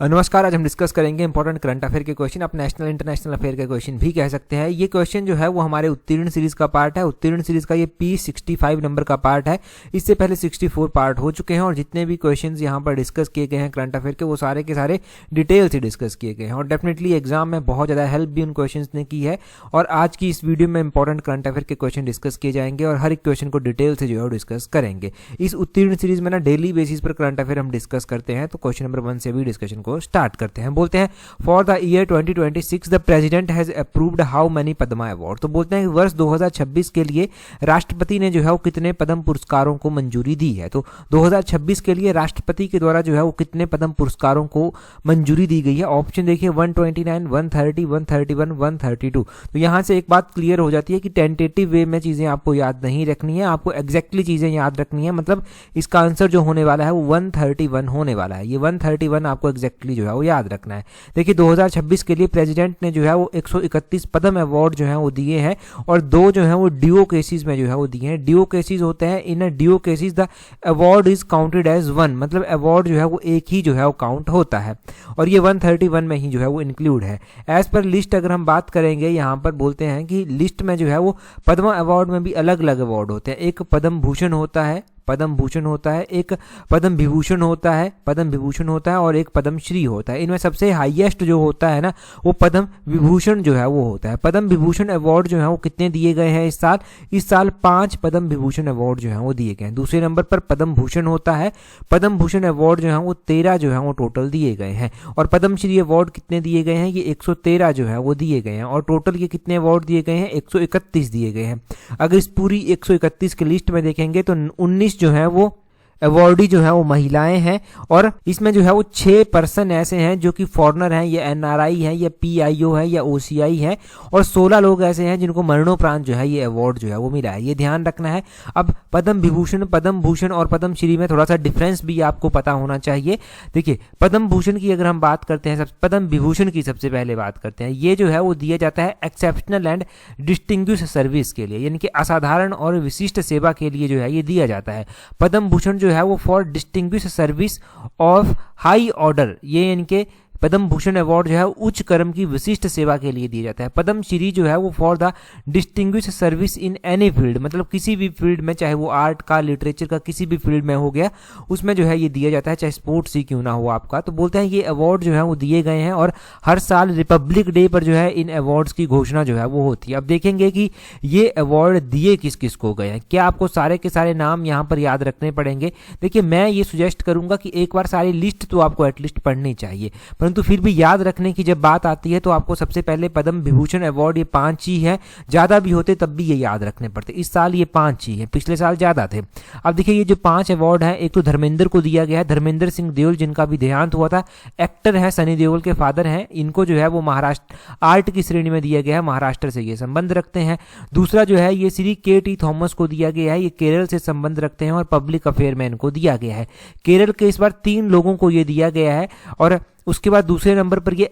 नमस्कार। आज हम डिस्कस करेंगे इंपॉर्टेंट करंट अफेयर के क्वेश्चन। आप नेशनल इंटरनेशनल अफेयर के क्वेश्चन भी कह सकते हैं। ये क्वेश्चन जो है वो हमारे उत्तीर्ण सीरीज का पार्ट है। उत्तीर्ण सीरीज का ये P65 नंबर का पार्ट है। इससे पहले 64 पार्ट हो चुके हैं और जितने भी क्वेश्चन यहाँ पर डिस्कस किए गए हैं करंट अफेयर के, वो सारे के सारे डिटेल से डिस्कस किए गए हैं और डेफिनेटली एग्जाम में बहुत ज़्यादा हेल्प भी उन क्वेश्चन ने की है। और आज की इस वीडियो में इंपॉर्टेंट करंट अफेयर के क्वेश्चन डिस्कस किए जाएंगे और हर एक क्वेश्चन को डिटेल से जो है डिस्कस करेंगे। इस उत्तीर्ण सीरीज में ना डेली बेसिस पर करंट अफेयर हम डिस्कस करते हैं। तो क्वेश्चन नंबर 1 से भी डिस्कशन को स्टार्ट करते हैं। बोलते हैं for the year 2026 the president has approved how many Padma award. तो बोलते हैं कि वर्ष 2026 के लिए राष्ट्रपति ने जो है वो कितने पद्म पुरस्कारों को मंजूरी दी है। तो 2026 के लिए राष्ट्रपति के द्वारा जो है वो कितने पद्म पुरस्कारों को मंजूरी दी गई है। ऑप्शन देखिए 129, 130, 131, 132। तो यहां से एक बात क्लियर हो जाती है कि टेंटेटिव वे में चीजें आपको याद नहीं रखनी है, आपको एग्जैक्टली चीजें याद रखनी है। मतलब इसका आंसर जो होने वाला है वो 131 होने वाला है। ये 131 आपको एग्जैक्टली जो है वो याद रखना है। देखिए 2026 के लिए प्रेसिडेंट ने जो है वो 131 पद्म अवार्ड जो है वो दिए हैं और 2 जो है वो डीओ केसेस में जो है वो दिए हैं। डीओ केसेस होते हैं, in DO cases the award is counted as 1, मतलब अवार्ड जो है वो एक ही जो है वो काउंट होता है और ये 131 में ही जो है वो इंक्लूड है। एज पर लिस्ट अगर हम बात करेंगे, यहाँ पर बोलते हैं कि लिस्ट में जो है वो पद्म अवार्ड में भी अलग अलग अवार्ड होते हैं। एक पद्म भूषण होता है, पद्म भूषण होता है, एक पद्म विभूषण होता है, पद्म विभूषण होता है और एक पद्म श्री होता है। इनमें सबसे हाईएस्ट जो होता है ना वो पद्म विभूषण जो है वो होता है। पद्म विभूषण अवार्ड जो है वो कितने दिए गए हैं इस साल? इस साल 5 पद्म विभूषण अवार्ड जो है वो दिए गए हैं। दूसरे नंबर पर पद्म भूषण होता है। पद्म भूषण अवार्ड जो है वो 13 जो है वो टोटल दिए गए हैं और पद्म श्री अवार्ड कितने दिए गए हैं? ये 113 जो है वो दिए गए हैं और टोटल ये कितने अवार्ड दिए गए हैं? 131 दिए गए हैं। अगर इस पूरी 131 की लिस्ट में देखेंगे तो 19 जो है वो अवार्डी जो है वो महिलाएं हैं और इसमें जो है वो 6 पर्सन ऐसे हैं जो कि फॉरेनर हैं, या एनआरआई हैं, या पीआईओ है, या ओसीआई है और 16 लोग ऐसे हैं जिनको मरणोपरांत जो है ये अवार्ड जो है वो मिला है। ये ध्यान रखना है। अब पद्म विभूषण, पद्म भूषण और पद्म श्री में थोड़ा सा डिफरेंस भी आपको पता होना चाहिए। देखिए पद्म भूषण की अगर हम बात करते हैं, पद्म विभूषण की सबसे पहले बात करते हैं। ये जो है वो दिया जाता है एक्सेप्शनल एंड डिस्टिंग्विश सर्विस के लिए, यानी कि असाधारण और विशिष्ट सेवा के लिए जो है ये दिया जाता है। पद्म भूषण जो है वो for distinguish service of high order, ये इनके पद्म भूषण अवार्ड जो है उच्च क्रम की विशिष्ट सेवा के लिए दिया जाता है। पद्म श्री जो है वो for the distinguish service in any field, मतलब किसी भी फील्ड में, चाहे वो आर्ट का, लिटरेचर का, किसी भी फील्ड में हो गया, उसमें जो है ये दिया जाता है, चाहे स्पोर्ट्स ही क्यों ना हो आपका। तो बोलते हैं ये अवार्ड जो है वो दिए गए हैं और हर साल रिपब्लिक डे पर जो है इन अवार्ड्स की घोषणा जो है वो होती है। अब देखेंगे कि ये अवार्ड दिए किस किस को गए हैं। क्या आपको सारे के सारे नाम यहाँ पर याद रखने पड़ेंगे? देखिए मैं ये सुजेस्ट करूंगा कि एक बार सारी लिस्ट तो आपको एटलीस्ट पढ़नी चाहिए, परंतु फिर भी याद रखने की जब बात आती है तो आपको सबसे पहले पद्म विभूषण अवार्ड ये 5 ही है। ज्यादा भी होते तब भी ये याद रखने पड़ते। इस साल ये 5 ही है, पिछले साल ज्यादा थे। अब देखिए ये जो 5 अवार्ड हैं, एक तो धर्मेंद्र को दिया गया है, धर्मेंद्र सिंह देओल जिनका भी देहांत हुआ था, एक्टर है, सनी देओल के फादर हैं। इनको जो है वो महाराष्ट्र आर्ट की श्रेणी में दिया गया है, महाराष्ट्र से ये संबंध रखते हैं। दूसरा जो है ये श्री के.टी. थॉमस को दिया गया है, ये केरल से संबंध रखते हैं और पब्लिक अफेयर में इनको दिया गया है। केरल के इस बार 3 लोगों को ये दिया गया है और उसके बाद दूसरे नंबर पर ये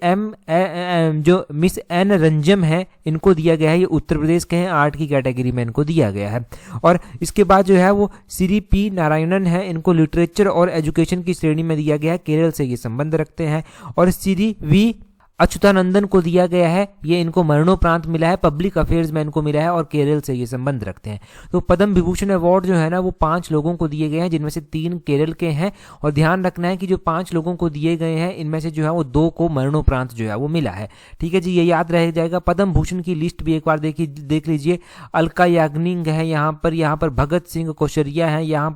जो मिस एन रंजम है इनको दिया गया है, ये उत्तर प्रदेश के हैं, आर्ट की कैटेगरी में इनको दिया गया है। और इसके बाद जो है वो श्री पी नारायणन है, इनको लिटरेचर और एजुकेशन की श्रेणी में दिया गया है, केरल से ये संबंध रखते हैं। और श्री वी अच्युतानंदन को दिया गया है, ये इनको मरणोपरांत मिला है, पब्लिक अफेयर्स में इनको मिला है और केरल से ये संबंध रखते हैं। तो पद्म विभूषण अवार्ड जो है ना वो 5 लोगों को दिए गए हैं, जिनमें से 3 केरल के हैं। और ध्यान रखना है कि जो 5 लोगों को दिए गए हैं इनमें से जो है वो 2 को मरणोपरांत जो है वो मिला है। ठीक है जी, ये याद रह जाएगा। पद्म भूषण की लिस्ट भी एक बार देख लीजिए। अलका याग्निक है यहाँ पर भगत सिंह कोश्यारी है, यहाँ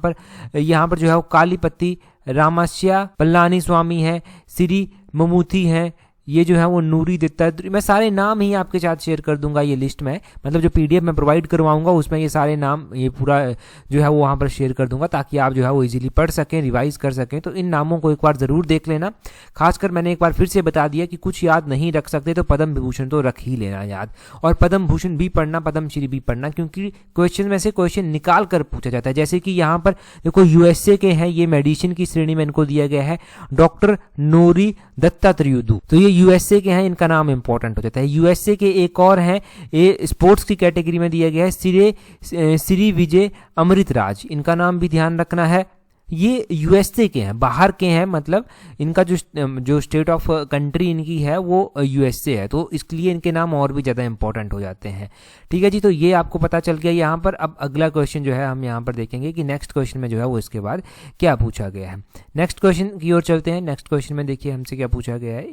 पर जो है वो कालीपति रामास्या पल्लानी स्वामी है, श्री ममूथी है, ये जो है वो नूरी दत्ता। मैं सारे नाम ही आपके साथ शेयर कर दूंगा ये लिस्ट में, मतलब जो पीडीएफ में प्रोवाइड करवाऊंगा उसमें ये सारे नाम, ये पूरा जो है वो वहाँ पर शेयर कर दूंगा ताकि आप जो है वो इजीली पढ़ सकें, रिवाइज कर सकें। तो इन नामों को एक बार जरूर देख लेना। खासकर मैंने एक बार फिर से बता दिया कि कुछ याद नहीं रख सकते तो पद्म विभूषण तो रख ही लेना याद, और पद्म भूषण भी पढ़ना, पद्म श्री भी पढ़ना, क्योंकि क्वेश्चन में से क्वेश्चन निकाल कर पूछा जाता है। जैसे कि यहाँ पर देखो यूएसए के हैं, ये मेडिसिन की श्रेणी में इनको दिया गया है, डॉक्टर नोरी दत्तात्रेय। तो ये यूएसए के हैं, इनका नाम इंपॉर्टेंट हो जाता है। यूएसए के एक और हैं, ये स्पोर्ट्स की कैटेगरी में दिया गया है, श्री विजय अमृतराज, इनका नाम भी ध्यान रखना है। ये यूएसए के हैं, बाहर के हैं, मतलब इनका जो स्टेट ऑफ कंट्री इनकी है वो यूएसए है, तो इसके लिए इनके नाम और भी ज़्यादा इंपॉर्टेंट हो जाते हैं। ठीक है जी, तो ये आपको पता चल गया यहाँ पर। अब अगला क्वेश्चन जो है हम यहाँ पर देखेंगे कि नेक्स्ट क्वेश्चन में जो है वो इसके बाद क्या पूछा गया है। नेक्स्ट क्वेश्चन की ओर चलते हैं। नेक्स्ट क्वेश्चन में देखिए हमसे क्या पूछा गया है।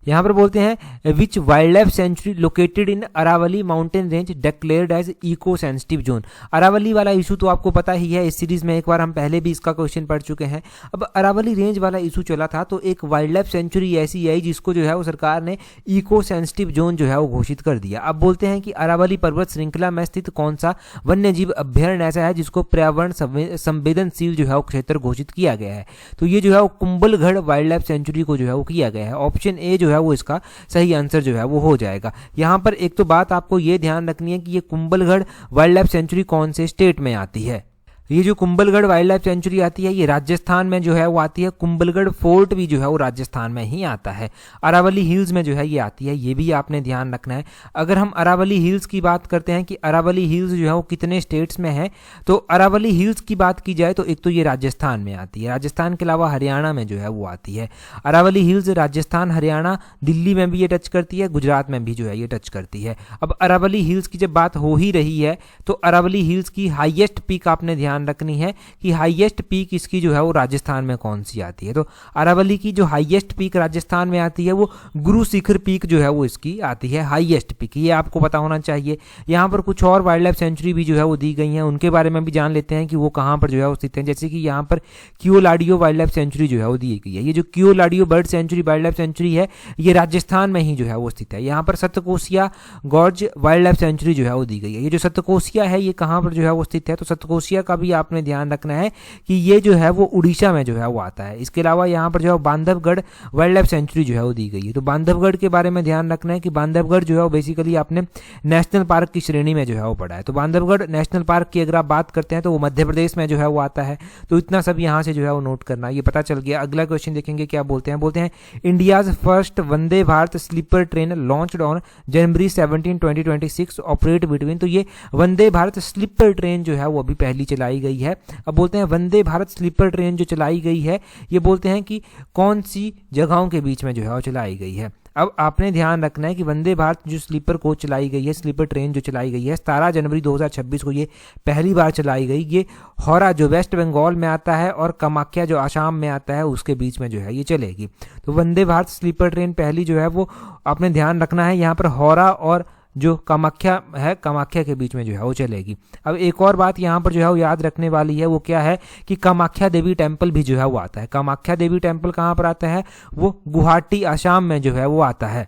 यहाँ पर बोलते हैं which wild life sanctuary located in Aravalli mountain range declared as eco sensitive zone. Aravalli वाला इशू तो आपको पता ही है, इस सीरीज में एक बार हम पहले भी इसका क्वेश्चन पढ़ चुके हैं। अब अरावली रेंज वाला इशू चला था, तो एक वाइल्ड लाइफ सेंचुरी ऐसी आई जिसको जो है वो सरकार ने इको सेंसिटिव जोन जो है वो घोषित कर दिया। अब बोलते हैं कि अरावली पर्वत श्रृंखला में स्थित कौन सा वन्य जीव अभ्यारण्य ऐसा है जिसको पर्यावरण संवेदनशील जो है वो क्षेत्र घोषित किया गया है। तो ये जो है वो कुंभलगढ़ वाइल्ड लाइफ सेंचुरी को जो है वो किया गया है। ऑप्शन ए जो है वो इसका सही आंसर जो है वो हो जाएगा। यहां पर एक तो बात आपको ये ध्यान रखनी है कि ये कुंभलगढ़ वाइल्ड लाइफ सेंचुरी कौन से स्टेट में आती है। ये जो कुंभलगढ़ वाइल्ड लाइफ सेंचुरी आती है ये राजस्थान में जो है वो आती है। कुंभलगढ़ फोर्ट भी जो है वो राजस्थान में ही आता है। अरावली हिल्स में जो है ये आती है, ये भी आपने ध्यान रखना है। अगर हम अरावली हिल्स की बात करते हैं कि अरावली हिल्स जो है वो कितने स्टेट्स में है, तो अरावली हिल्स की बात की जाए तो एक तो ये राजस्थान में आती है, राजस्थान के अलावा हरियाणा में जो है वो आती है। अरावली हिल्स राजस्थान, हरियाणा, दिल्ली में भी ये टच करती है, गुजरात में भी जो है ये टच करती है। अब अरावली हिल्स की जब बात हो ही रही है तो अरावली हिल्स की हाईएस्ट पीक आपने ध्यान रखनी है कि हाईएस्ट पीक इसकी जो है वो राजस्थान में कौन सी आती है। तो अरावली की जो हाईएस्ट पीक राजस्थान में आती है वो गुरु शिखर पीक जो है वो इसकी आती है हाईएस्ट पीक, ये आपको पता होना चाहिए। यहाँ पर कुछ और वाइल्ड लाइफ सेंचुरी भी जो है वो दी गई हैं, उनके बारे में भी जान लेते हैं कि वो कहाँ पर जो है वो स्थित है। जैसे कि यहाँ पर कियोलाडियो वाइल्ड लाइफ सेंचुरी जो है वो दी गई है। ये जो Keoladeo bird sanctuary wild life sanctuary है ये राजस्थान में ही जो है वो स्थित है। यहाँ पर Satkosia gorge wild life century जो है वो दी गई है। ये जो सतकोसिया है ये कहाँ पर जो है वो स्थित है, तो सतकोसिया का भी आपने ध्यान रखना है कि ये जो है वो उड़ीसा में जो है वो आता है। इसके अलावा यहाँ पर जो है बांधवगढ़ वाइल्ड लाइफ सेंचुरी जो है वो दी गई है। तो बांधवगढ़ के बारे में ध्यान रखना है कि बांधवगढ़ जो है वो बेसिकली आपने नेशनल पार्क की श्रेणी में जो है वो पढ़ा है। तो बांधवगढ़ नेशनल पार्क की अगर आप बात करते हैं तो वो मध्य प्रदेश में जो है वो आता है। तो इतना सब यहाँ से जो है वो नोट करना, ये पता चल गया। अगला क्वेश्चन देखेंगे क्या बोलते हैं India's first Vande Bharat sleeper train launched on January 17, 2026 operate between. तो ये वंदे भारत स्लीपर ट्रेन जो है वो अभी पहली चलाई गई है। अब बोलते हैं वंदे भारत स्लीपर ट्रेन जो चलाई गई है ये बोलते हैं कि कौन सी जगहों के बीच में जो है वो चलाई गई है। अब आपने ध्यान रखना है कि वंदे भारत जो स्लीपर कोच चलाई गई है, स्लीपर ट्रेन जो चलाई गई है 17 जनवरी 2026 को ये पहली बार चलाई गई। ये हावड़ा जो वेस्ट बंगाल में आता है और कामाख्या जो आसाम में आता है उसके बीच में जो है ये चलेगी। तो वंदे भारत स्लीपर ट्रेन पहली जो है वो आपने ध्यान रखना है, यहाँ पर हावड़ा और जो कामाख्या है, कामाख्या के बीच में जो है वो चलेगी। अब एक और बात यहाँ पर जो है वो याद रखने वाली है, वो क्या है कि कामाख्या देवी टेम्पल भी जो है वो आता है। कामाख्या देवी टेम्पल कहाँ पर आता है, वो गुवाहाटी आसाम में जो है वो आता है।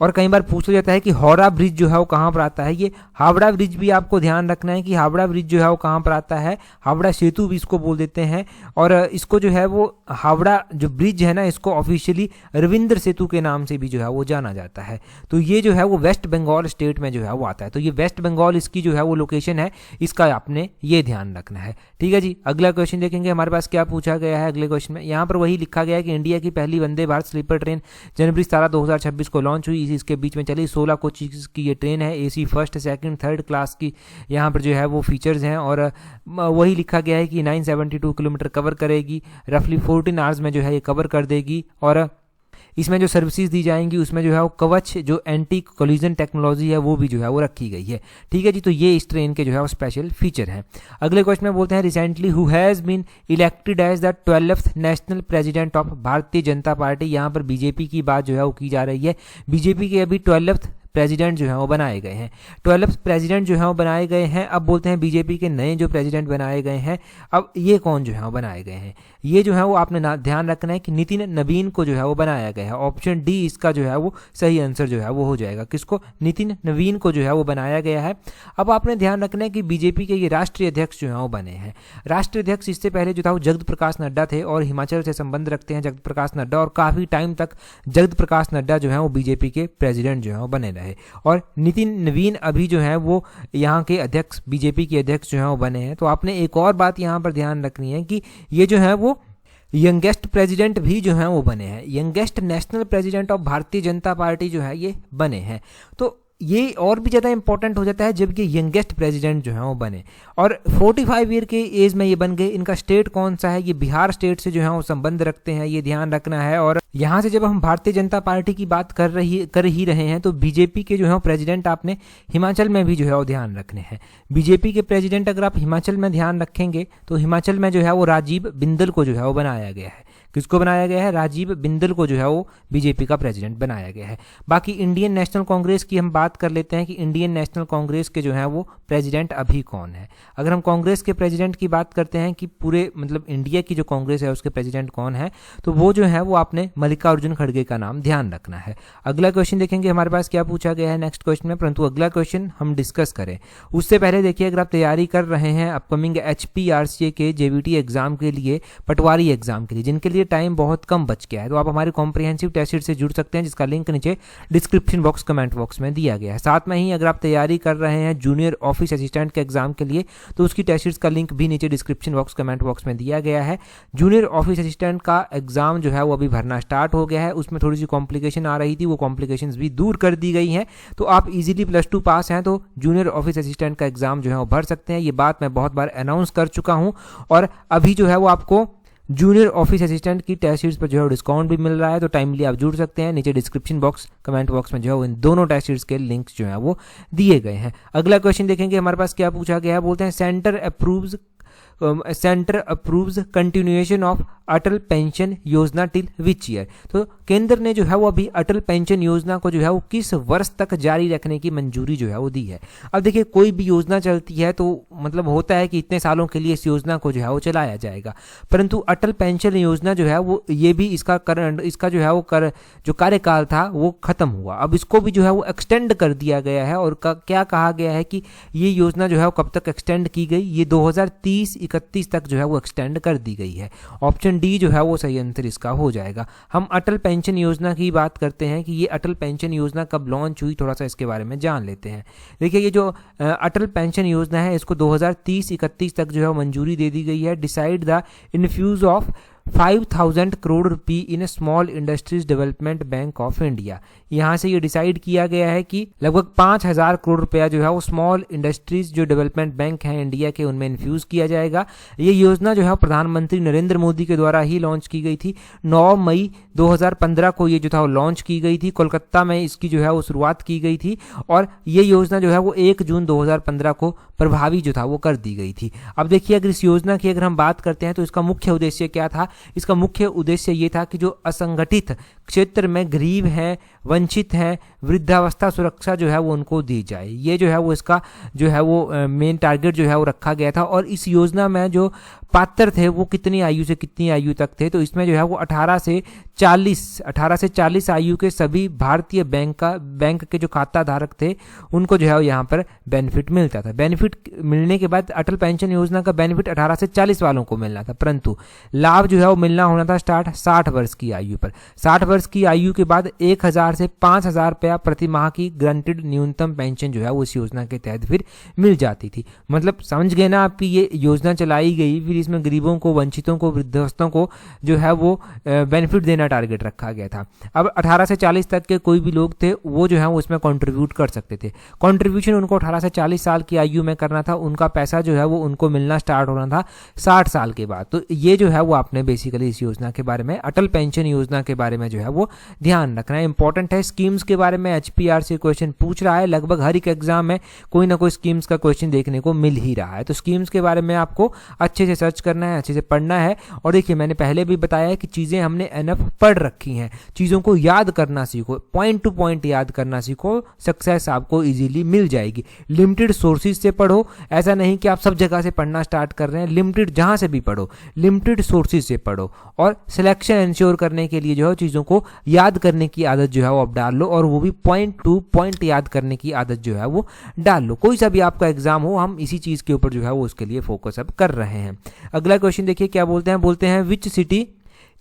और कई बार पूछ जाता है कि हावड़ा ब्रिज जो है वो कहाँ पर आता है। ये हावड़ा ब्रिज भी आपको ध्यान रखना है कि हावड़ा ब्रिज जो है वो कहाँ पर आता है। हावड़ा सेतु भी इसको बोल देते हैं, और इसको जो है वो हावड़ा जो ब्रिज है ना इसको ऑफिशियली रविंद्र सेतु के नाम से भी जो है वो जाना जाता है। तो ये जो है वो वेस्ट बंगाल स्टेट में जो है वो आता है। तो ये वेस्ट बंगाल इसकी जो है वो लोकेशन है, इसका आपने ये ध्यान रखना है। ठीक है जी, अगला क्वेश्चन देखेंगे हमारे पास क्या पूछा गया है। अगले क्वेश्चन में यहाँ पर वही लिखा गया है कि इंडिया की पहली वंदे भारत स्लीपर ट्रेन जनवरी 17, 2026 को लॉन्च हुई। इसके बीच में चली 16 कोचेस की ये ट्रेन है। AC first, second, third class की यहाँ पर जो है वो फीचर्स हैं, और वही लिखा गया है कि 972 किलोमीटर कवर करेगी, रफली 14 आवर्स में जो है ये कवर कर देगी। और इसमें जो सर्विसेज दी जाएंगी उसमें जो है वो कवच जो एंटी कोलिजन टेक्नोलॉजी है वो भी जो है वो रखी गई है। ठीक है जी, तो ये इस ट्रेन के जो है वो स्पेशल फीचर हैं। अगले क्वेश्चन में बोलते हैं recently who has been elected as the 12th national president of Bharatiya Janata party. यहाँ पर बीजेपी की बात जो है वो की जा रही है। बीजेपी के अभी 12th प्रेसिडेंट जो है वो बनाए गए हैं। 12th प्रेसिडेंट जो है वो बनाए गए हैं। अब बोलते हैं बीजेपी के नए जो प्रेसिडेंट बनाए गए हैं, अब ये कौन जो है वो बनाए गए हैं। ये जो है वो आपने ध्यान रखना है कि नितिन नवीन को जो है वो बनाया गया है। ऑप्शन डी इसका जो है वो सही आंसर जो है वो हो जाएगा। किसको, नितिन नवीन को जो है वो बनाया गया है। अब आपने ध्यान रखना है कि बीजेपी के ये राष्ट्रीय अध्यक्ष जो है वो बने हैं। राष्ट्रीय अध्यक्ष इससे पहले जो था वो जगत प्रकाश नड्डा थे, और हिमाचल से संबंध रखते हैं जगत प्रकाश नड्डा, और काफ़ी टाइम तक जगत प्रकाश नड्डा जो है वो बीजेपी के प्रेसिडेंट जो है वो बने रहे। और नितिन नवीन अभी जो है वो यहाँ के अध्यक्ष, बीजेपी के अध्यक्ष जो है वो बने हैं। तो आपने एक और बात यहाँ पर ध्यान रखनी है कि ये जो है वो यंगेस्ट प्रेसिडेंट भी जो है वो बने हैं। Youngest national president of Bharatiya Janata party जो है ये बने हैं। तो ये और भी ज़्यादा इंपॉर्टेंट हो जाता है जब ये यंगेस्ट प्रेसिडेंट जो है वो बने, और 45 ईयर के एज में ये बन गए। इनका स्टेट कौन सा है, ये बिहार स्टेट से जो है वो संबंध रखते हैं, ये ध्यान रखना है। और यहाँ से जब हम भारतीय जनता पार्टी की बात कर ही रहे हैं तो बीजेपी के जो है प्रेसिडेंट आपने हिमाचल में भी जो है वो ध्यान रखने हैं। बीजेपी के प्रेसिडेंट अगर आप हिमाचल में ध्यान रखेंगे तो हिमाचल में जो है वो राजीव बिंदल को जो है वो बनाया गया है। किसको बनाया गया है? राजीव बिंदल को जो है वो बीजेपी का प्रेसिडेंट बनाया गया है। बाकी इंडियन नेशनल कांग्रेस की हम बात कर लेते हैं कि इंडियन नेशनल कांग्रेस के जो है वो प्रेसिडेंट अभी कौन है। अगर हम कांग्रेस के प्रेसिडेंट की बात करते हैं कि पूरे मतलब इंडिया की जो कांग्रेस है उसके प्रेसिडेंट कौन है, तो वो जो है वो आपने मल्लिकार्जुन खड़गे का नाम ध्यान रखना है। अगला क्वेश्चन देखेंगे हमारे पास क्या पूछा गया है नेक्स्ट क्वेश्चन में, परंतु अगला क्वेश्चन हम डिस्कस करें उससे पहले देखिए, अगर आप तैयारी कर रहे हैं अपकमिंग HPRCA के JVT एग्जाम के लिए, पटवारी एग्जाम के लिए, जिनके लिए टाइम बहुत कम बच गया है, तो आप हमारे कॉम्प्रिहेंसिव टेस्ट सीरीज से जुड़ सकते हैं, जिसका लिंक नीचे डिस्क्रिप्शन बॉक्स कमेंट बॉक्स में दिया गया है। साथ में ही अगर आप तैयारी कर रहे हैं जूनियर ऑफिस असिस्टेंट के एग्जाम के लिए, तो उसकी टेस्ट सीरीज का लिंक भी नीचे डिस्क्रिप्शन बॉक्स कमेंट बॉक्स में दिया गया है। जूनियर ऑफिस असिस्टेंट का एग्जाम जो है वो अभी भरना स्टार्ट हो गया है, उसमें थोड़ी सी कॉम्प्लिकेशन आ रही थी, वो कॉम्प्लिकेशंस भी दूर कर दी गई हैं, तो आप इजीली +2 पास हैं तो जूनियर ऑफिस असिस्टेंट का एग्जाम जो है वो भर सकते हैं। ये बात मैं बहुत बार अनाउंस कर चुका हूं, और अभी जो है वो आपको जूनियर ऑफिस असिस्टेंट की टेस्ट सीरीज पर जो है डिस्काउंट भी मिल रहा है, तो टाइमली आप जुड़ सकते हैं। नीचे डिस्क्रिप्शन बॉक्स कमेंट बॉक्स में जो है इन दोनों टेस्ट सीरीज के लिंक्स जो है वो दिए गए हैं। अगला क्वेश्चन देखेंगे हमारे पास क्या पूछा गया है, बोलते हैं centre approves continuation of Atal pension योजना टिल विच ईयर। तो केंद्र ने जो है वो अभी अटल पेंशन योजना को जो है वो किस वर्ष तक जारी रखने की मंजूरी जो है वो दी है। अब देखिए, कोई भी योजना चलती है तो मतलब होता है कि इतने सालों के लिए इस योजना को जो है वो चलाया जाएगा, परंतु अटल पेंशन योजना जो है वो ये भी इसका जो है वो जो कार्यकाल था वो खत्म हुआ। अब इसको भी जो है वो एक्सटेंड कर दिया गया है, और क्या कहा गया है कि ये योजना जो है वो कब तक एक्सटेंड की गई, ये 2030-31 तक जो है वो एक्सटेंड कर दी गई है। ऑप्शन डी जो है वो सही आंसर इसका हो जाएगा। हम अटल पेंशन योजना की बात करते हैं कि ये अटल पेंशन योजना कब लॉन्च हुई, थोड़ा सा इसके बारे में जान लेते हैं। देखिए, ये जो अटल पेंशन योजना है इसको 2030-31 तक जो है मंजूरी दे दी गई है। Decide the infuse of 5,000 crore रुपये in small industries development bank of India. यहाँ से ये डिसाइड किया गया है कि लगभग 5,000 करोड़ रुपया जो है वो स्मॉल इंडस्ट्रीज जो डेवलपमेंट बैंक हैं इंडिया के, उनमें इन्फ्यूज किया जाएगा। ये योजना जो है प्रधानमंत्री नरेंद्र मोदी के द्वारा ही लॉन्च की गई थी। 9 मई 2015 को ये जो था वो लॉन्च की गई थी, कोलकाता में इसकी जो है वो शुरुआत की गई थी, और ये योजना जो है वो 1 जून 2015 को प्रभावी जो था वो कर दी गई थी। अब देखिए, अगर इस योजना की अगर हम बात करते हैं तो इसका मुख्य उद्देश्य क्या था। इसका मुख्य उद्देश्य ये था कि जो असंगठित क्षेत्र में गरीब हैं, वंचित हैं, वृद्धावस्था सुरक्षा जो है वो उनको दी जाए। ये जो है वो इसका जो है वो मेन टारगेट जो है वो रखा गया था। और इस योजना में जो पात्र थे वो कितनी आयु से कितनी आयु तक थे, तो इसमें जो है वो 18 से 40 आयु के सभी भारतीय बैंक के जो खाता धारक थे उनको जो है यहाँ पर बेनिफिट मिलता था। बेनिफिट मिलने के बाद अटल पेंशन योजना का बेनिफिट 18 से 40 वालों को मिलना था, परंतु लाभ जो है वो मिलना होना था स्टार्ट 60 वर्ष की आयु पर। 60 वर्ष की आयु के बाद 1,000 से 5,000 रुपया प्रति माह की ग्रांटेड न्यूनतम पेंशन जो है वो इस योजना के तहत फिर मिल जाती थी। मतलब समझ गए ना आपकी, ये योजना चलाई गई, फिर इसमें गरीबों को, वंचितों को, वृद्धावस्थों को जो है वो बेनिफिट देना टारगेट रखा गया था। अब 18 से 40 तक के कोई भी लोग थे वो जो है वो इसमें कंट्रीब्यूट कर सकते थे। कंट्रीब्यूशन उनको 18 से 40 साल की आयु में करना था। उनका पैसा जो है वो उनको मिलना स्टार्ट होना था 60 साल के बाद। तो ये जो है वो आपने बेसिकली इस योजना के बारे में, अटल पेंशन योजना के बारे में जो है वो ध्यान रखना है। इंपॉर्टेंट है। स्कीम्स के बारे में HPRC क्वेश्चन पूछ रहा है, लगभग हर एक एग्जाम में कोई ना कोई स्कीम्स का क्वेश्चन देखने को मिल ही रहा है। तो स्कीम्स के बारे में आपको अच्छे से सर्च करना है, अच्छे से पढ़ना है। और देखिए, मैंने पहले भी बताया है कि चीजें हमने एनफ पढ़ रखी हैं, चीजों को याद करना सीखो, पॉइंट टू पॉइंट याद करना सीखो, सक्सेस आपको इजीली मिल जाएगी। लिमिटेड सोर्सेज से पढ़ो, ऐसा नहीं कि आप सब जगह से पढ़ना स्टार्ट कर रहे हैं। लिमिटेड जहां से भी पढ़ो, लिमिटेड सोर्सेज से पढ़ो, और सिलेक्शन इंश्योर करने के लिए जो है चीजों को याद करने की आदत जो है वो आप डाल लो, और वो भी पॉइंट टू पॉइंट याद करने की आदत जो है वो डाल लो। कोई सा भी आपका एग्जाम हो, हम इसी चीज के ऊपर जो है वो उसके लिए फोकस अब कर रहे हैं। अगला क्वेश्चन देखिए क्या बोलते हैं, which city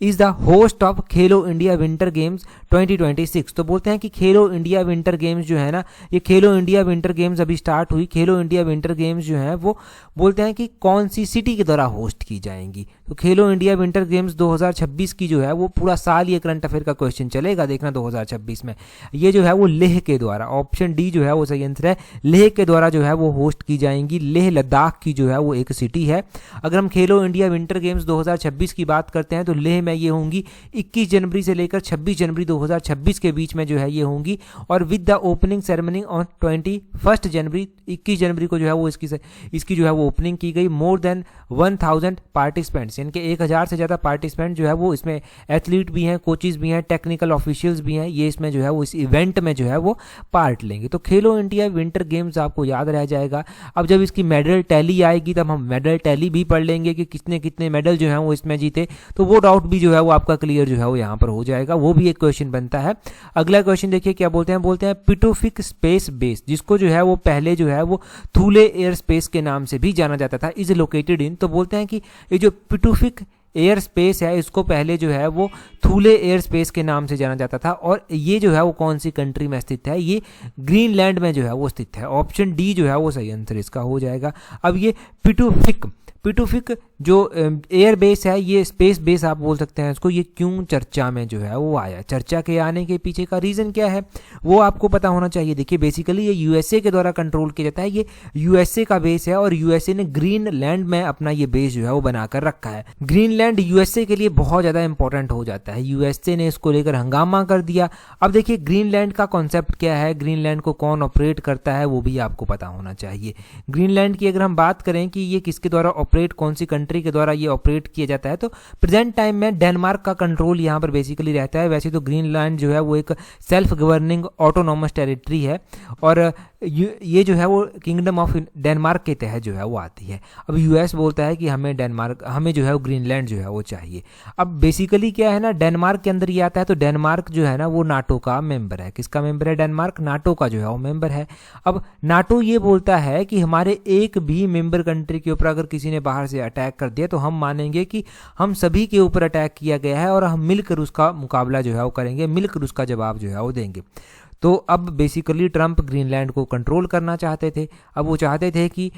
is the host of Khelo India winter games 2026। तो बोलते हैं कि खेलो इंडिया विंटर गेम्स जो है ना, ये खेलो इंडिया विंटर गेम्स अभी स्टार्ट हुई। खेलो इंडिया विंटर गेम्स जो है वो बोलते हैं कि कौन सी सिटी के द्वारा होस्ट की जाएंगी। तो खेलो इंडिया विंटर गेम्स 2026 की जो है वो पूरा साल ये करंट अफेयर का क्वेश्चन चलेगा, देखना 2026 में। ये जो है वो लेह के द्वारा, ऑप्शन डी जो है वो सही आंसर है, लेह के द्वारा जो है वो होस्ट की जाएंगी। लेह लद्दाख की जो है वो एक सिटी है। अगर हम खेलो इंडिया विंटर गेम्स 2026 की बात करते हैं तो लेह में ये होंगी 21 जनवरी से लेकर 26 जनवरी 2026 के बीच में जो है ये होंगी, और with the opening ceremony on 21 जनवरी, 21 जनवरी को जो है वो इसकी जो है वो ओपनिंग की गई। मोर देन 1000 पार्टिसिपेंट्स, यानी कि 1000 से ज़्यादा पार्टिसिपेंट जो है वो इसमें एथलीट भी हैं, कोचेज भी हैं, टेक्निकल ऑफिशियल्स भी हैं, ये इसमें जो है वो इस इवेंट में जो है वो पार्ट लेंगे। तो खेलो इंडिया विंटर गेम्स आपको याद रह जाएगा। अब जब इसकी मेडल टैली आएगी तब हम मेडल टैली भी पढ़ लेंगे कि कितने कितने मेडल जो है वो इसमें जीते, तो वो डाउट भी जो है वो आपका क्लियर जो है वो यहाँ पर हो जाएगा। वो भी एक क्वेश्चन बनता है। अगला क्वेश्चन देखिए क्या बोलते हैं पिटोफिक स्पेस बेस, जिसको जो है वो पहले जो है वो थूले एयर स्पेस के नाम से भी जाना जाता था, इज लोकेटेड इन। तो बोलते हैं कि ये जो पिटोफिक एयर स्पेस है इसको पहले जो है वो थूले एयर स्पेस के नाम से जाना जाता था, और ये जो है वो कौन सी कंट्री में स्थित है, ये ग्रीनलैंड में जो है वो स्थित है। ऑप्शन डी जो है वो सही आंसर इसका हो जाएगा। अब ये पिटोफिक जो एयर बेस है, ये स्पेस बेस आप बोल सकते हैं इसको, ये क्यों चर्चा में जो है वो आया, चर्चा के आने के पीछे का रीज़न क्या है वो आपको पता होना चाहिए। देखिए बेसिकली ये यूएसए के द्वारा कंट्रोल किया जाता है, ये यूएसए का बेस है, और यूएसए ने ग्रीनलैंड में अपना ये बेस जो है वो बनाकर रखा है। ग्रीनलैंड यूएसए के लिए बहुत ज़्यादा इंपॉर्टेंट हो जाता है, यूएसए ने इसको लेकर हंगामा कर दिया। अब देखिए ग्रीनलैंड का कॉन्सेप्ट क्या है, ग्रीनलैंड को कौन ऑपरेट करता है वो भी आपको पता होना चाहिए। ग्रीनलैंड की अगर हम बात करें कि ये किसके द्वारा ऑपरेट, कौन सी कंट्री के द्वारा ये ऑपरेट किया जाता है, तो प्रेजेंट टाइम में डेनमार्क का कंट्रोल यहाँ पर बेसिकली रहता है। वैसे तो ग्रीनलैंड जो है वो एक सेल्फ गवर्निंग ऑटोनॉमस टेरिटरी है, और ये जो है वो किंगडम ऑफ डेनमार्क के तहत जो है वो आती है। अब यूएस बोलता है कि हमें जो है वो ग्रीनलैंड जो है वो चाहिए। अब बेसिकली क्या है ना, डेनमार्क के अंदर ये आता है, तो डेनमार्क जो है ना वो नाटो का मेंबर है। किसका मेंबर है डेनमार्क? नाटो का जो है वो मेंबर है। अब नाटो ये बोलता है कि हमारे एक भी मेंबर कंट्री के ऊपर अगर किसी ने बाहर से अटैक कर दिया तो हम मानेंगे कि हम सभी के ऊपर अटैक किया गया है, और हम मिलकर उसका मुकाबला जो है वो करेंगे, मिलकर उसका जवाब जो है वो देंगे। तो अब बेसिकली ट्रंप ग्रीनलैंड को कंट्रोल करना चाहते थे। अब वो चाहते थे कि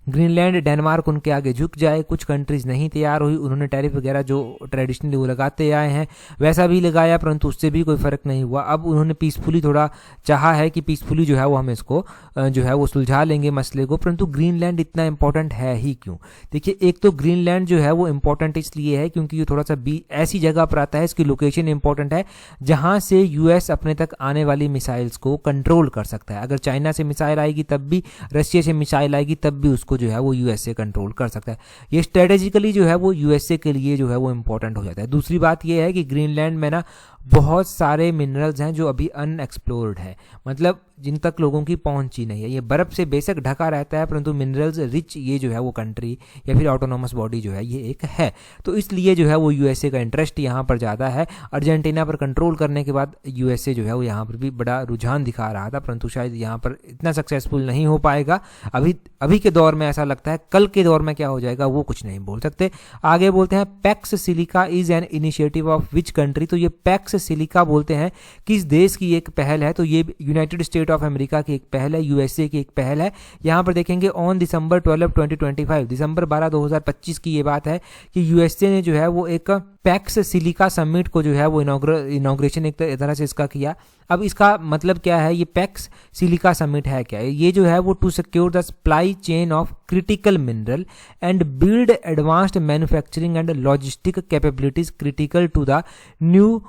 ग्रीनलैंड, डेनमार्क उनके आगे झुक जाए। कुछ कंट्रीज नहीं तैयार हुई, उन्होंने टैरिफ वगैरह जो ट्रेडिशनली वो लगाते आए हैं वैसा भी लगाया, परंतु उससे भी कोई फ़र्क नहीं हुआ। अब उन्होंने पीसफुली थोड़ा चाहा है कि पीसफुली जो है वो हम इसको जो है वो सुलझा लेंगे मसले को, परंतु ग्रीनलैंड इतना इंपॉर्टेंट है ही क्यों? देखिए एक तो ग्रीनलैंड जो है वो इंपॉर्टेंट इसलिए है क्योंकि ये थोड़ा सा ऐसी जगह पर आता है, इसकी लोकेशन इंपॉर्टेंट है जहाँ से यूएस अपने तक आने वाली मिसाइल्स को कंट्रोल कर सकता है। अगर चाइना से मिसाइल आएगी तब भी, रशिया से मिसाइल आएगी तब भी उसको जो है वो यूएसए कंट्रोल कर सकता है। ये स्ट्रेटेजिकली जो है वो यूएसए के लिए जो है वो इंपॉर्टेंट हो जाता है। दूसरी बात ये है कि ग्रीनलैंड में ना बहुत सारे मिनरल्स हैं जो अभी अनएक्सप्लोर्ड है, मतलब जिन तक लोगों की पहुंच ही नहीं है। ये बर्फ़ से बेशक ढका रहता है परंतु मिनरल्स रिच ये जो है वो कंट्री या फिर ऑटोनॉमस बॉडी जो है ये एक है, तो इसलिए जो है वो यूएसए का इंटरेस्ट यहाँ पर ज़्यादा है। अर्जेंटीना पर कंट्रोल करने के बाद यूएसए जो है वो यहाँ पर भी बड़ा रुझान दिखा रहा था, परंतु शायद यहाँ पर इतना सक्सेसफुल नहीं हो पाएगा अभी के दौर में, ऐसा लगता है। कल के दौर में क्या हो जाएगा वो कुछ नहीं बोल सकते। आगे बोलते हैं PACS silica is an initiative of which country. तो ये पैक्स सिलिका बोलते हैं किस देश की एक पहल है, तो ये यूनाइटेड स्टेट ऑफ अमेरिका की एक पहल है, यूएसए की एक पहल है। यहाँ पर देखेंगे ऑन दिसंबर 12, 2025, दिसंबर 12, 2025 की ये बात है कि यूएसए ने जो है वो एक पैक्स सिलिका समिट को जो है वो इनॉग्रेशन एक तरह से इसका किया। अब इसका मतलब क्या है, ये पैक्स सिलिका समिट है क्या? ये जो है वो to secure the supply chain of critical mineral and build advanced manufacturing and logistic capabilities critical to the new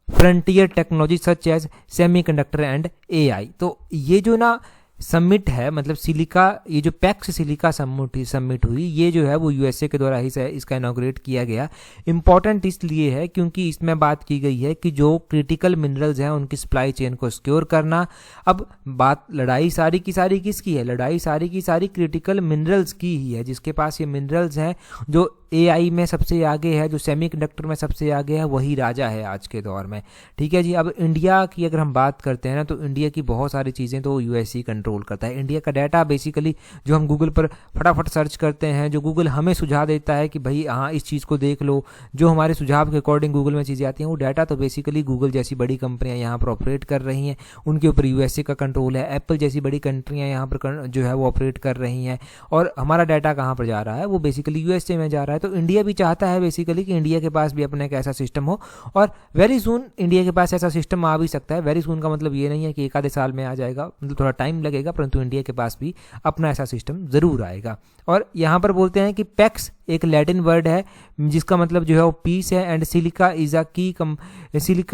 frontier technology such as semiconductor and AI. तो ये जो ना समिट है, मतलब सिलिका, ये जो पैक्स सिलिका समिट हुई, ये जो है वो यूएसए के द्वारा ही इसका इनॉग्रेट किया गया। इंपॉर्टेंट इसलिए है क्योंकि इसमें बात की गई है कि जो क्रिटिकल मिनरल्स हैं उनकी सप्लाई चेन को सिक्योर करना। अब बात लड़ाई सारी की सारी किसकी है? लड़ाई सारी की सारी क्रिटिकल मिनरल्स की ही है, जिसके पास ये मिनरल्स हैं जो AI में सबसे आगे है, जो सेमीकंडक्टर में सबसे आगे है, वही राजा है आज के दौर में। ठीक है जी। अब इंडिया की अगर हम बात करते हैं ना, तो इंडिया की बहुत सारी चीज़ें तो यूएसए कंट्रोल करता है। इंडिया का डाटा बेसिकली जो हम गूगल पर फटाफट सर्च करते हैं, जो गूगल हमें सुझाव देता है कि भाई हाँ इस चीज़ को देख लो, जो हमारे सुझाव के अकॉर्डिंग गूगल में चीज़ें आती हैं, वो डाटा तो बेसिकली गूगल जैसी बड़ी कंपनियां यहाँ पर ऑपरेट कर रही हैं, उनके ऊपर यूएसए का कंट्रोल है। एप्पल जैसी बड़ी कंट्रियां यहाँ पर जो है वो ऑपरेट कर रही हैं, और हमारा डाटा कहाँ पर जा रहा है, वो बेसिकली यूएसए में जा रहा है। तो इंडिया भी चाहता है बेसिकली कि इंडिया के पास भी अपना एक ऐसा सिस्टम हो, और वेरी सून इंडिया के पास ऐसा सिस्टम आ भी सकता है। वेरी सून का मतलब ये नहीं है कि एक आधे साल में आ जाएगा, मतलब थोड़ा टाइम लगेगा, परंतु इंडिया के पास भी अपना ऐसा सिस्टम ज़रूर आएगा। और यहाँ पर बोलते हैं कि पैक्स एक लैटिन वर्ड है जिसका मतलब जो है वो पीस है, एंड सिलिका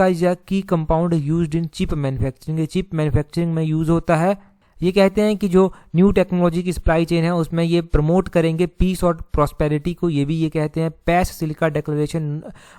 इज अ की compound used in chip manufacturing. Chip manufacturing में यूज़ होता है। ये कहते हैं कि जो न्यू टेक्नोलॉजी की सप्लाई चेन है उसमें ये प्रमोट करेंगे पीस और प्रॉस्पेरिटी को। ये भी ये कहते हैं। Pax silica declaration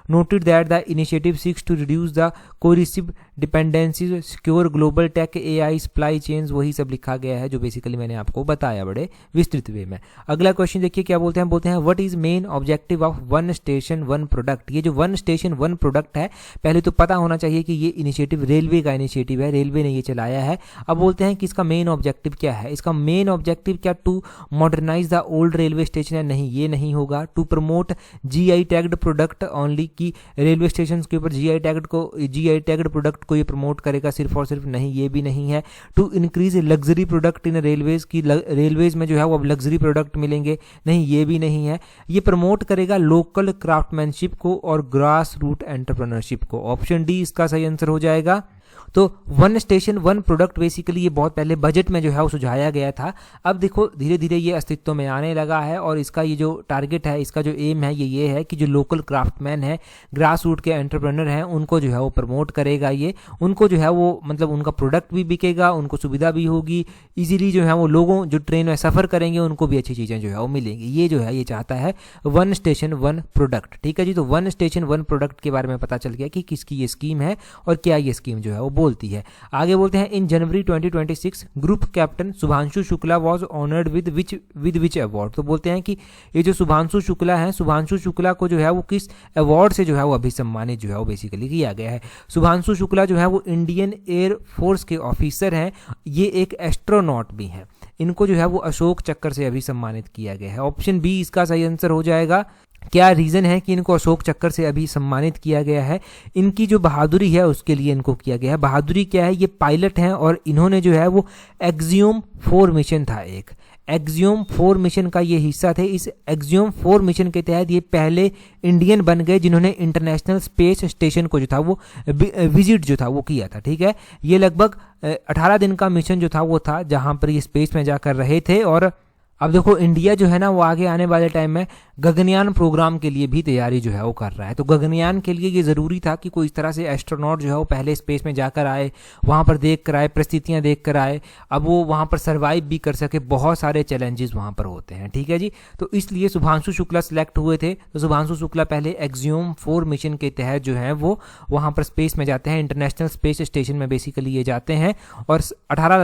noted that the initiative seeks to reduce the coercive dependencies, secure global tech, AI supply chains, वही सब लिखा गया है जो बेसिकली मैंने आपको बताया बड़े विस्तृत वे में। अगला क्वेश्चन देखिए क्या बोलते हैं। बोलते हैं what is main objective of one station one product. ये जो वन स्टेशन वन प्रोडक्ट है, पहले तो पता होना चाहिए कि ये इनिशिएटिव रेलवे का इनिशिएटिव है, रेलवे ने ये चलाया है। अब बोलते हैं कि इसका मेन ऑब्जेक्टिव क्या है। इसका मेन ऑब्जेक्टिव क्या to modernise the old railway station है? नहीं, ये नहीं होगा। To promote GI tagged product only, की रेलवे स्टेशन के ऊपर GI टैग्ड प्रोडक्ट को ये प्रमोट करेगा सिर्फ और सिर्फ? नहीं, ये भी नहीं है। To increase luxury product in railways, की रेलवेज में जो है वो अब लग्जरी प्रोडक्ट मिलेंगे? नहीं, ये भी नहीं है। ये प्रमोट करेगा लोकल क्राफ्टमैनशिप को और ग्रास रूट एंटरप्रेन्योरशिप को। ऑप्शन डी इसका सही आंसर हो जाएगा। तो one station one product basically ये बहुत पहले बजट में जो है वो सुझाया गया था। अब देखो धीरे धीरे ये अस्तित्व में आने लगा है, और इसका ये जो टारगेट है, इसका जो एम है ये है कि जो लोकल क्राफ्टमैन है, ग्रास रूट के एंटरप्रेन्योर हैं, उनको जो है वो प्रमोट करेगा। ये उनको जो है वो मतलब उनका प्रोडक्ट भी बिकेगा, उनको सुविधा भी होगी, इजीली जो है वो लोगों जो ट्रेन में सफ़र करेंगे उनको भी अच्छी चीज़ें जो है वो मिलेंगी। ये जो है ये चाहता है वन स्टेशन वन प्रोडक्ट। ठीक है जी। तो वन स्टेशन वन प्रोडक्ट के बारे में पता चल गया कि किसकी ये स्कीम है और क्या ये स्कीम जो है वो बोलती है। आगे बोलते हैं इन जनवरी 2026 group captain Shubhanshu Shukla was honoured with which award. तो बोलते हैं कि ये जो शुभांशु शुक्ला है, शुभांशु शुक्ला को जो है वो किस अवार्ड से जो है वो अभी सम्मानित जो है वो बेसिकली किया गया है। शुभांशु शुक्ला जो है वो इंडियन एयर फोर्स के ऑफिसर हैं, ये एक एस्ट्रोनॉट भी हैं। इनको जो है वो अशोक चक्र से अभी सम्मानित किया गया है। ऑप्शन बी इसका सही आंसर हो जाएगा। क्या रीज़न है कि इनको अशोक चक्र से अभी सम्मानित किया गया है? इनकी जो बहादुरी है उसके लिए इनको किया गया है। बहादुरी क्या है? ये पायलट हैं और इन्होंने जो है वो एक्सियोम 4 मिशन था, एक एक्सियोम 4 मिशन का ये हिस्सा थे। इस एक्सियोम 4 मिशन के तहत ये पहले इंडियन बन गए जिन्होंने इंटरनेशनल स्पेस स्टेशन को जो था वो विजिट जो था वो किया था। ठीक है। ये लगभग 18 दिन का मिशन जो था वो था, जहाँ पर ये स्पेस में जाकर रहे थे। और अब देखो इंडिया जो है ना वो आगे आने वाले टाइम में गगनयान प्रोग्राम के लिए भी तैयारी जो है वो कर रहा है। तो गगनयान के लिए ये ज़रूरी था कि कोई इस तरह से एस्ट्रोनॉट जो है वो पहले स्पेस में जाकर आए, वहाँ पर देख कर आए, परिस्थितियाँ देख कर आए, अब वो वहाँ पर सर्वाइव भी कर सके। बहुत सारे चैलेंजेस वहाँ पर होते हैं। ठीक है जी। तो इसलिए शुभांशु शुक्ला सिलेक्ट हुए थे। तो शुभांशु शुक्ला पहले एक्सियोम 4 मिशन के तहत जो है वो वहाँ पर स्पेस में जाते हैं, इंटरनेशनल स्पेस स्टेशन में बेसिकली ये जाते हैं। और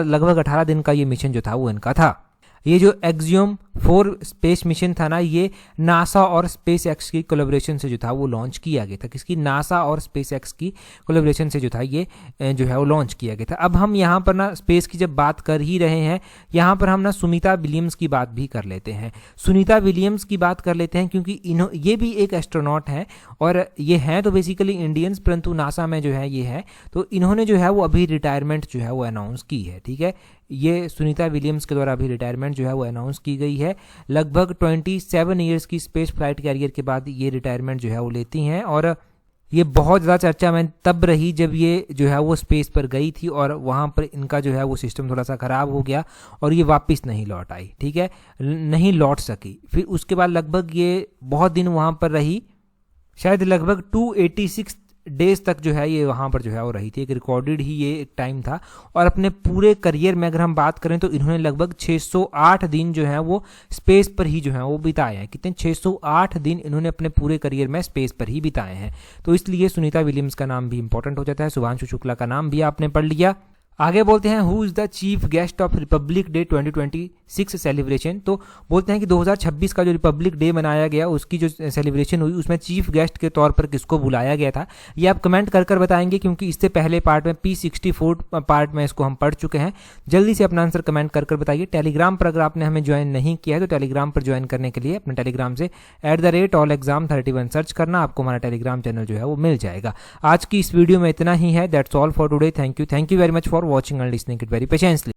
लगभग 18 दिन का ये मिशन जो था वो इनका था। ये जो एक्सियोम 4 स्पेस मिशन था ना, ये नासा और स्पेस एक्स की कोलैबोरेशन से जो था वो लॉन्च किया गया था। किसकी? नासा और स्पेस एक्स की कोलैबोरेशन से जो था ये जो है वो लॉन्च किया गया था। अब हम यहाँ पर ना स्पेस की जब बात कर ही रहे हैं, यहाँ पर हम ना सुनीता विलियम्स की बात भी कर लेते हैं। सुनीता विलियम्स की बात कर लेते हैं क्योंकि ये भी एक एस्ट्रोनॉट हैं, और ये हैं तो बेसिकली इंडियंस, परंतु नासा में जो है ये है। तो इन्होंने जो है वो अभी रिटायरमेंट जो है वो अनाउंस की है। ठीक है। ये सुनीता विलियम्स के द्वारा अभी रिटायरमेंट जो है वो अनाउंस की गई है। लगभग 27 ईयर्स की स्पेस फ्लाइट कैरियर के बाद ये रिटायरमेंट जो है वो लेती हैं। और ये बहुत ज़्यादा चर्चा में तब रही जब ये जो है वो स्पेस पर गई थी और वहाँ पर इनका जो है वो सिस्टम थोड़ा सा ख़राब हो गया और ये वापस नहीं लौट आई। ठीक है। नहीं लौट सकी। फिर उसके बाद लगभग ये बहुत दिन वहाँ पर रही, शायद लगभग 286 डेज तक जो है ये वहाँ पर जो है वो रही थी। एक रिकॉर्डेड ही ये एक टाइम था। और अपने पूरे करियर में अगर हम बात करें तो इन्होंने लगभग 608 दिन जो है वो स्पेस पर ही जो है वो बिताए हैं। कितने? 608 दिन इन्होंने अपने पूरे करियर में स्पेस पर ही बिताए हैं। तो इसलिए सुनीता विलियम्स का नाम भी इंपॉर्टेंट हो जाता है। शुभांशु शुक्ला का नाम भी आपने पढ़ लिया। आगे बोलते हैं who is the chief guest of Republic day 2020 6 celebration. तो बोलते हैं कि 2026 का जो रिपब्लिक डे मनाया गया उसकी जो सेलिब्रेशन हुई उसमें चीफ गेस्ट के तौर पर किसको बुलाया गया था, ये आप कमेंट कर बताएंगे, क्योंकि इससे पहले पार्ट में P64 पार्ट में इसको हम पढ़ चुके हैं। जल्दी से अपना आंसर कमेंट कर बताइए। टेलीग्राम पर अगर आपने हमें ज्वाइन नहीं किया है तो टेलीग्राम पर ज्वाइन करने के लिए अपने टेलीग्राम से @allexam31 सर्च करना, आपको हमारा टेलीग्राम चैनल जो है वो मिल जाएगा। आज की इस वीडियो में इतना ही है। That's all for today. Thank you very much for watching and listening it very patiently.